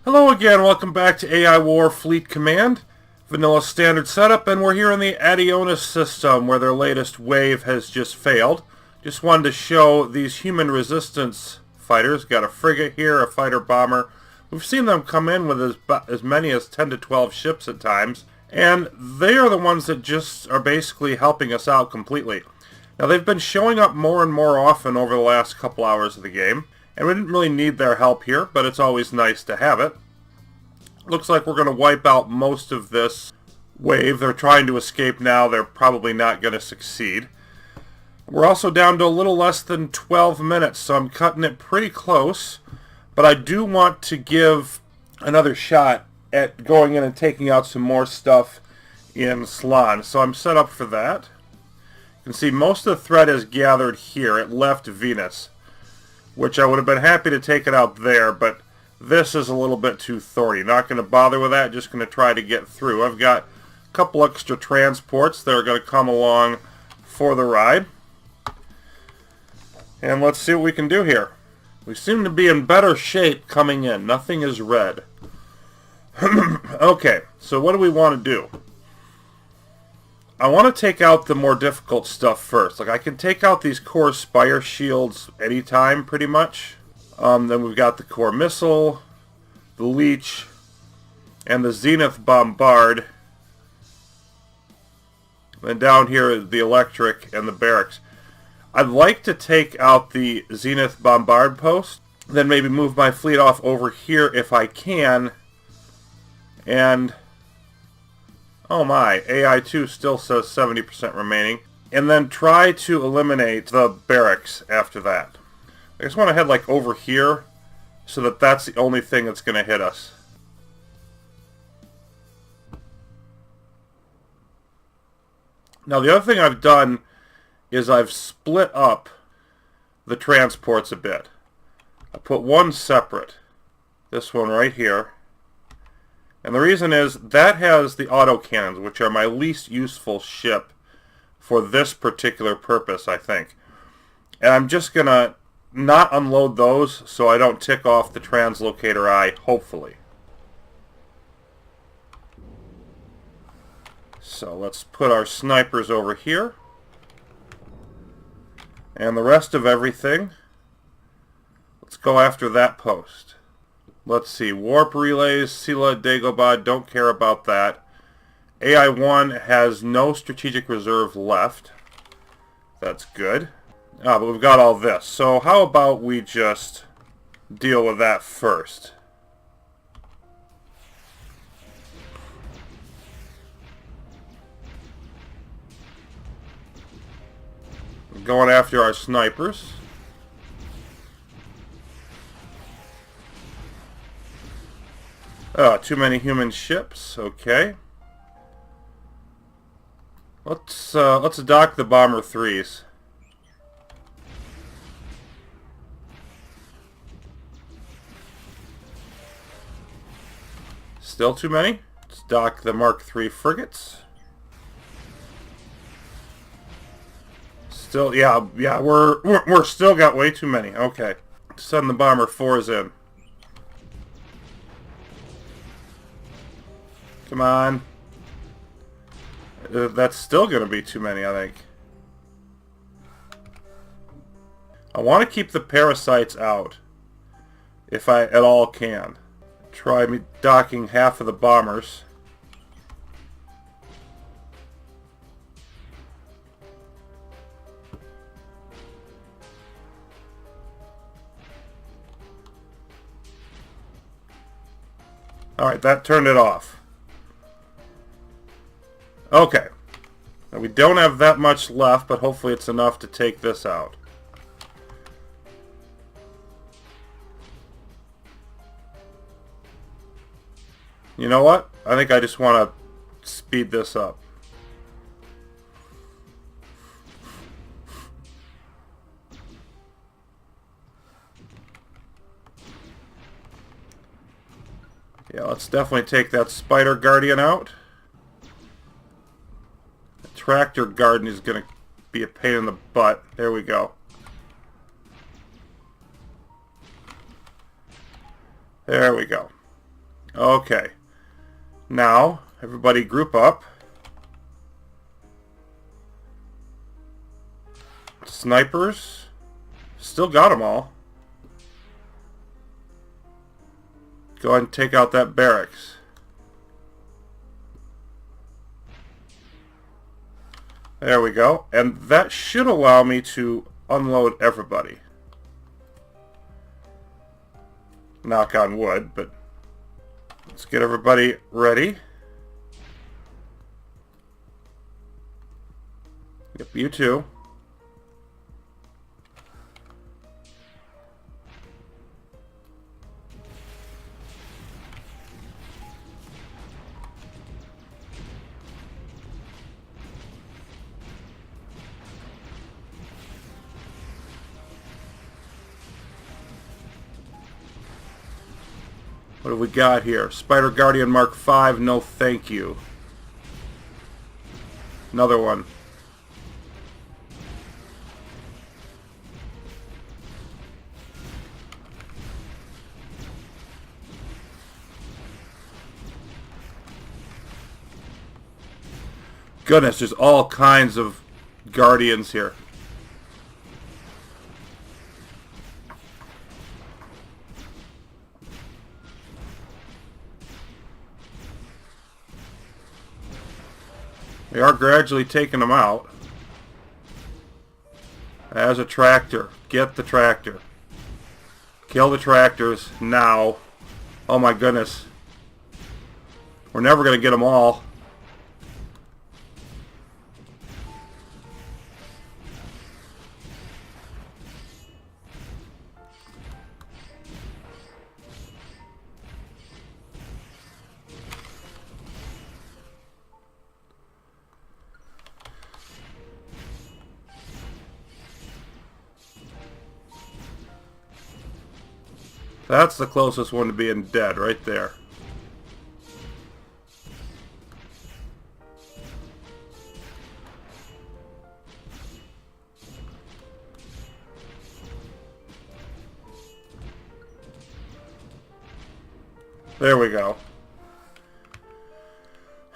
Hello again, welcome back to AI War Fleet Command. Vanilla standard setup, and we're here in the Adionis system where their latest wave has just failed. Just wanted to show these human resistance fighters. Got a frigate here, a fighter bomber. We've seen them come in with as many as 10 to 12 ships at times, and they are the ones that just are basically helping us out completely. Now they've been showing up more and more often over the last couple hours of the game, and we didn't really need their help here, but it's always nice to have it. Looks like we're going to wipe out most of this wave. They're trying to escape now. They're probably not going to succeed. We're also down to a little less than 12 minutes, so I'm cutting it pretty close. But I do want to give another shot at going in and taking out some more stuff in Slaan. So I'm set up for that. You can see most of the threat is gathered here. It left Venus, which I would have been happy to take it out there, but this is a little bit too thorny. Not going to bother with that, just going to try to get through. I've got a couple extra transports that are going to come along for the ride. And let's see what we can do here. We seem to be in better shape coming in. Nothing is red. Okay, so what do we want to do? I want to take out the more difficult stuff first. Like, I can take out these core spire shields anytime, pretty much. Then we've got the core missile, the leech, and the zenith bombard. And down here is the electric and the barracks. I'd like to take out the zenith bombard post, then maybe move my fleet off over here if I can. And oh my, AI2 still says 70% remaining. And then try to eliminate the barracks after that. I just want to head like over here so that that's the only thing that's going to hit us. Now the other thing I've done is I've split up the transports a bit. I put one separate. This one right here. And the reason is that has the autocannons, which are my least useful ship for this particular purpose, I think. And I'm just going to not unload those so I don't tick off the translocator eye, hopefully. So let's put our snipers over here. And the rest of everything, let's go after that post. Let's see, warp relays, Sila, Dagobah, don't care about that. AI1 has no strategic reserve left. That's good. But we've got all this. So how about we just deal with that first? Going after our snipers. Too many human ships. Okay. Let's dock the bomber 3s. Still too many. Let's dock the Mark III frigates. Still, yeah, we're still got way too many. Okay, send the bomber 4s in. Come on. That's still going to be too many, I think. I want to keep the parasites out, if I at all can. Try me docking half of the bombers. Alright, that turned it off. Okay. Now we don't have that much left, but hopefully it's enough to take this out. You know what? I think I just want to speed this up. Yeah, let's definitely take that Spider Guardian out. The Tractor Guardian is going to be a pain in the butt. There we go. There we go. Okay. Now, everybody group up. Snipers. Still got them all. Go ahead and take out that barracks. There we go. And that should allow me to unload everybody. Knock on wood, but let's get everybody ready. Yep, you too. What have we got here? Spider Guardian Mark V, no thank you. Another one. Goodness, there's all kinds of Guardians here. We are gradually taking them out. As a tractor. Get the tractor. Kill the tractors now. Oh my goodness. We're never going to get them all. That's the closest one to being dead, right there. There we go.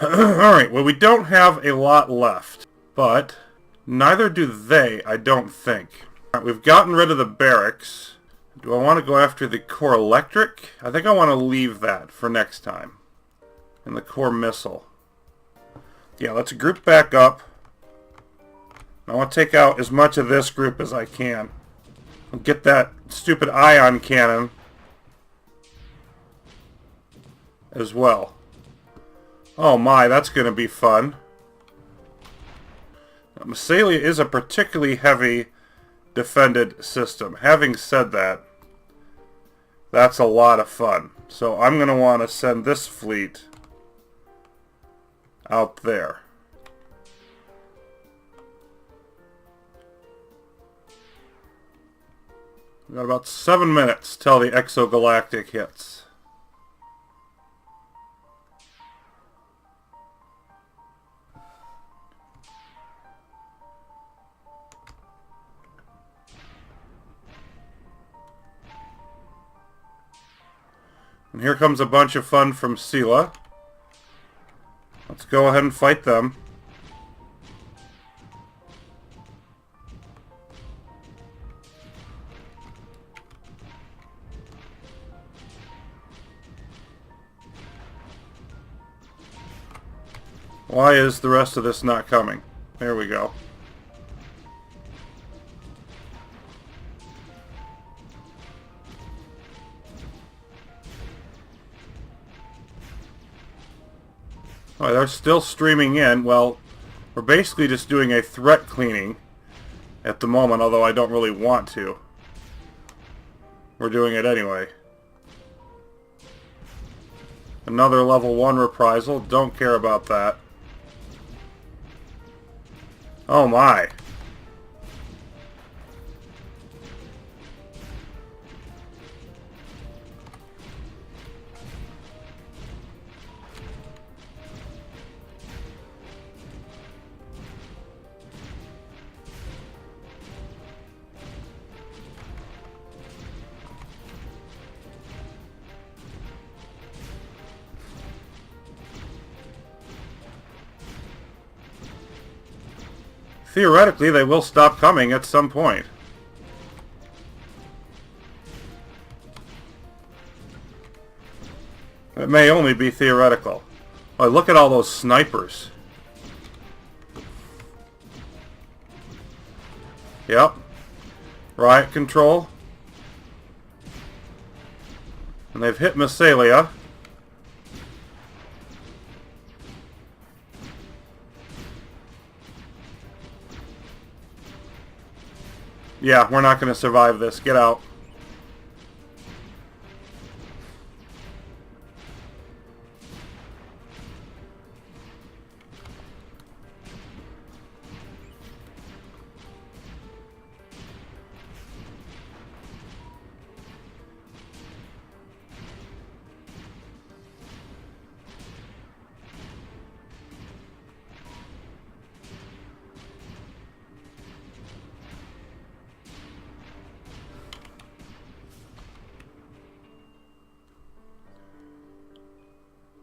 Alright, well we don't have a lot left, but neither do they, I don't think. Right, we've gotten rid of the barracks. Do I want to go after the core electric? I think I want to leave that for next time. And the core missile. Yeah, let's group back up. I want to take out as much of this group as I can. I'll get that stupid ion cannon as well. Oh my, that's going to be fun. Massalia is a particularly heavy defended system. Having said that, that's a lot of fun. So I'm going to want to send this fleet out there. We've got about 7 minutes till the exo-galactic hits. And here comes a bunch of fun from Sela. Let's go ahead and fight them. Why is the rest of this not coming? There we go. Oh, they're still streaming in. Well, we're basically just doing a threat cleaning at the moment, although I don't really want to. We're doing it anyway. Another level 1 reprisal. Don't care about that. Oh my. theoretically, they will stop coming at some point. It may only be theoretical. Oh, look at all those snipers. Yep. Riot control. And they've hit Massalia. Yeah, we're not going to survive this. Get out.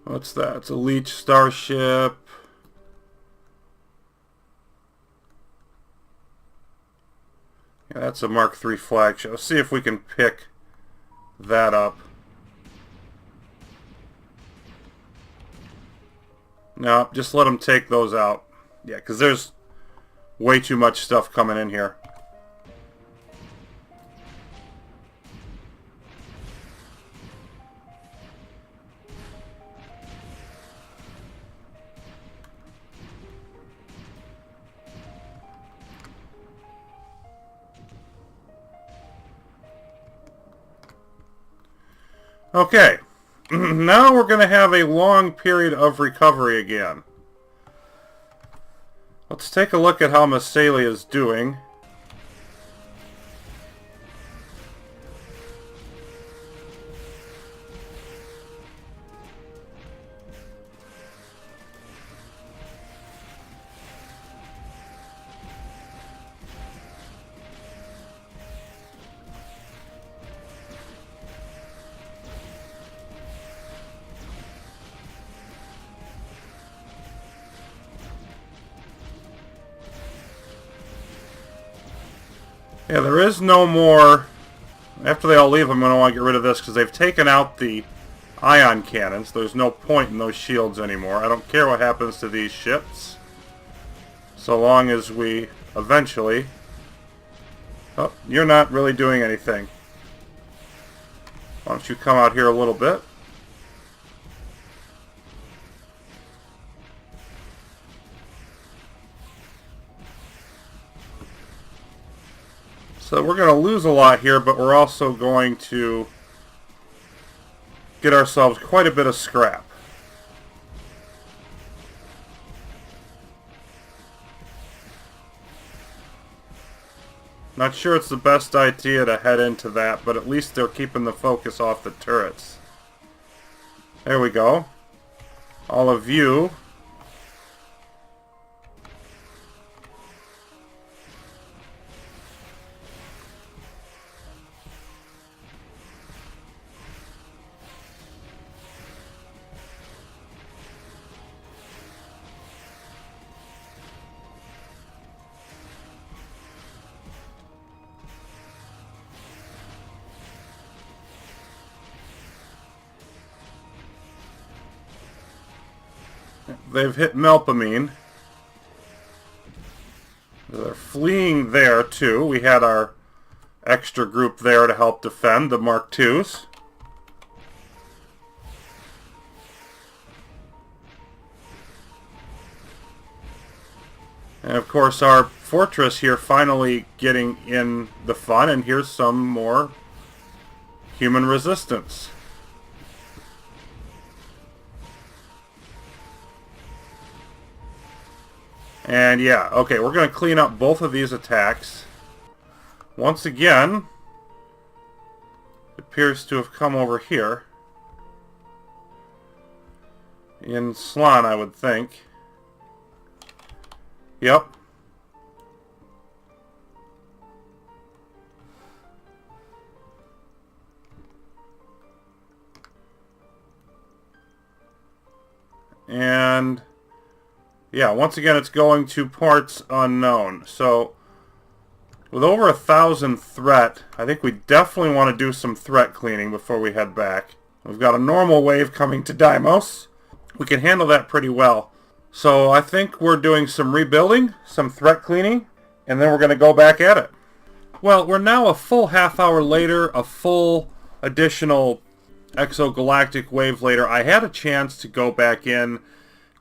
What's that? It's a Leech starship. Yeah, that's a Mark III flagship. Let's see if we can pick that up. No, just let them take those out. Yeah, because there's way too much stuff coming in here. Okay, now we're going to have a long period of recovery again. Let's take a look at how Massalia is doing. Yeah, there is no more... After they all leave, I'm going to want to get rid of this because they've taken out the ion cannons. There's no point in those shields anymore. I don't care what happens to these ships. So long as we eventually... Oh, you're not really doing anything. Why don't you come out here a little bit? So we're going to lose a lot here, but we're also going to get ourselves quite a bit of scrap. Not sure it's the best idea to head into that, but at least they're keeping the focus off the turrets. There we go. All of you. They've hit Melpomene. They're fleeing there, too. We had our extra group there to help defend the Mark IIs. And, of course, our fortress here finally getting in the fun. And here's some more human resistance. And yeah, okay, we're going to clean up both of these attacks. Once again, it appears to have come over here. In Slaan, I would think. Yep. And... Yeah, once again, it's going to parts unknown. So, with over 1,000 threat, I think we definitely want to do some threat cleaning before we head back. We've got a normal wave coming to Deimos. We can handle that pretty well. So I think we're doing some rebuilding, some threat cleaning, and then we're going to go back at it. Well, we're now a full half hour later, a full additional exo-galactic wave later. I had a chance to go back in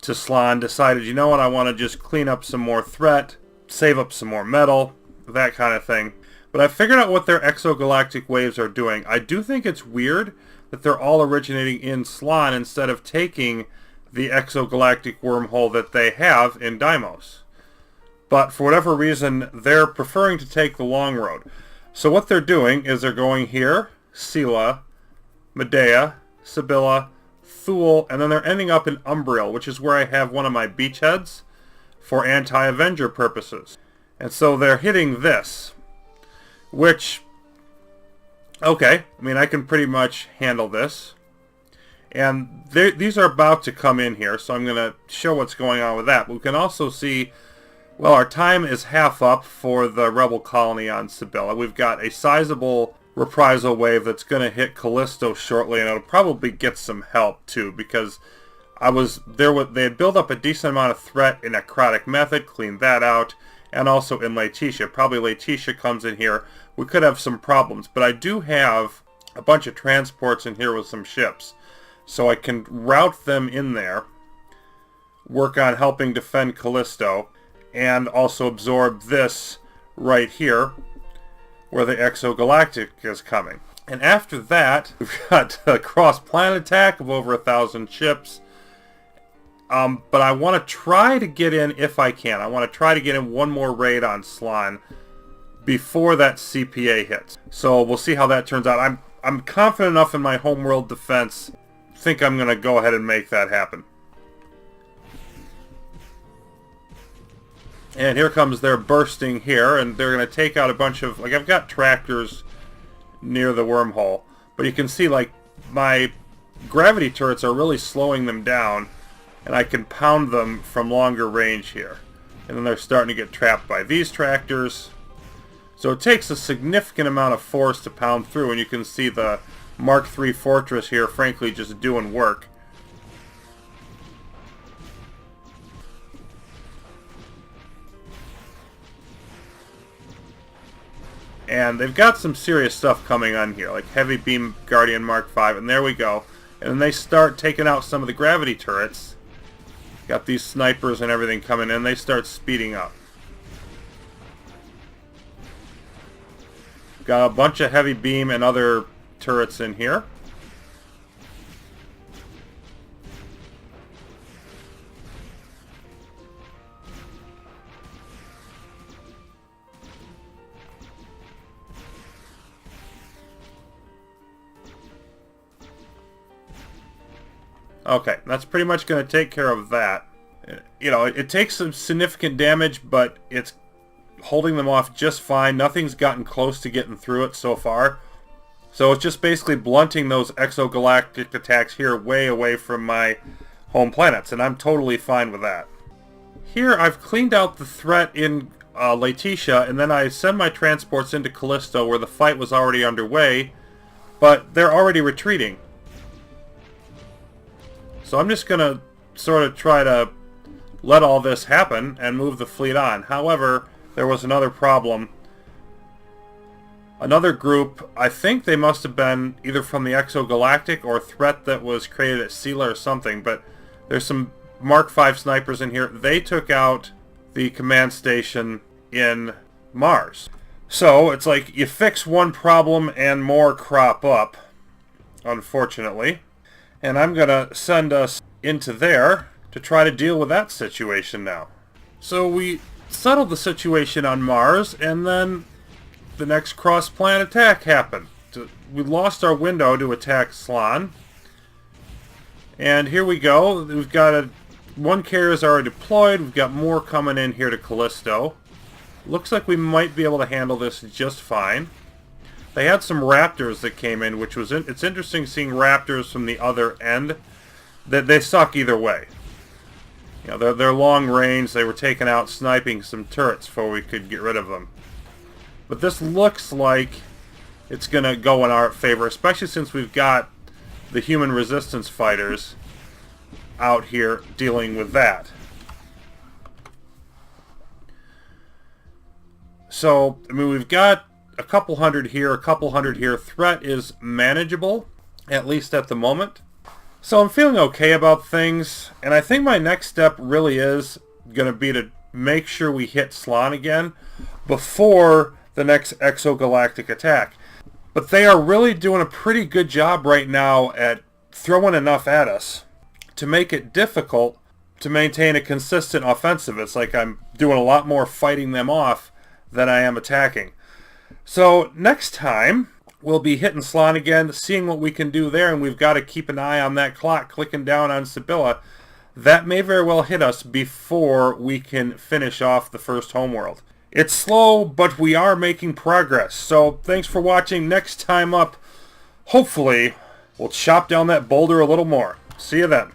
to Slaan, decided, you know what, I want to just clean up some more threat, save up some more metal, that kind of thing. But I figured out what their exo-galactic waves are doing. I do think it's weird that they're all originating in Slaan instead of taking the exo-galactic wormhole that they have in Deimos. But for whatever reason, they're preferring to take the long road. So what they're doing is they're going here, Sela, Medea, Sibylla, Thule, and then they're ending up in Umbriel, which is where I have one of my beachheads for anti-Avenger purposes. And so they're hitting this, which, okay, I mean, I can pretty much handle this. And these are about to come in here, so I'm going to show what's going on with that. But we can also see, well, our time is half up for the Rebel colony on Sibylla. We've got a sizable reprisal wave that's going to hit Callisto shortly, and it'll probably get some help, too, because they had built up a decent amount of threat in Necrotic Method, cleaned that out, and also in Laetitia. Probably Laetitia comes in here. We could have some problems, but I do have a bunch of transports in here with some ships. So I can route them in there, work on helping defend Callisto, and also absorb this right here, where the exo-galactic is coming. And after that, we've got a cross-planet attack of over 1,000 ships. But I want to try to get in, if I can, I want to try to get in one more raid on Slaan before that CPA hits. So we'll see how that turns out. I'm confident enough in my homeworld defense. Think I'm going to go ahead and make that happen. And here comes their bursting here, and they're going to take out a bunch of, like, I've got tractors near the wormhole, but you can see, like, my gravity turrets are really slowing them down, and I can pound them from longer range here. And then they're starting to get trapped by these tractors. So it takes a significant amount of force to pound through, and you can see the Mark III Fortress here, frankly, just doing work. And they've got some serious stuff coming on here, like Heavy Beam Guardian Mark V, and there we go. And then they start taking out some of the gravity turrets. Got these snipers and everything coming in, they start speeding up. Got a bunch of heavy beam and other turrets in here. Okay, that's pretty much going to take care of that. You know, it takes some significant damage, but it's holding them off just fine. Nothing's gotten close to getting through it so far. So it's just basically blunting those exo-galactic attacks here way away from my home planets, and I'm totally fine with that. Here I've cleaned out the threat in Laetitia, and then I send my transports into Callisto where the fight was already underway, but they're already retreating. So I'm just going to sort of try to let all this happen and move the fleet on. However, there was another problem. Another group, I think they must have been either from the exo-galactic or threat that was created at Sela or something, but there's some Mark V snipers in here. They took out the command station in Mars. So it's like you fix one problem and more crop up, unfortunately. And I'm going to send us into there to try to deal with that situation now. So we settled the situation on Mars, and then the next cross-planet attack happened. We lost our window to attack Slaan. And here we go. We've got one carrier's already deployed. We've got more coming in here to Callisto. Looks like we might be able to handle this just fine. They had some Raptors that came in, which was it's interesting seeing Raptors from the other end. That they suck either way. You know, they're long range. They were taken out sniping some turrets before we could get rid of them. But this looks like it's going to go in our favor, especially since we've got the human resistance fighters out here dealing with that. So, I mean, we've got a couple hundred here, a couple hundred here. Threat is manageable, at least at the moment. So I'm feeling okay about things, and I think my next step really is going to be to make sure we hit Slaan again before the next exo-galactic attack. But they are really doing a pretty good job right now at throwing enough at us to make it difficult to maintain a consistent offensive. It's like I'm doing a lot more fighting them off than I am attacking. So next time, we'll be hitting Slaan again, seeing what we can do there, and we've got to keep an eye on that clock clicking down on Sibylla. That may very well hit us before we can finish off the first homeworld. It's slow, but we are making progress. So thanks for watching. Next time up, hopefully, we'll chop down that boulder a little more. See you then.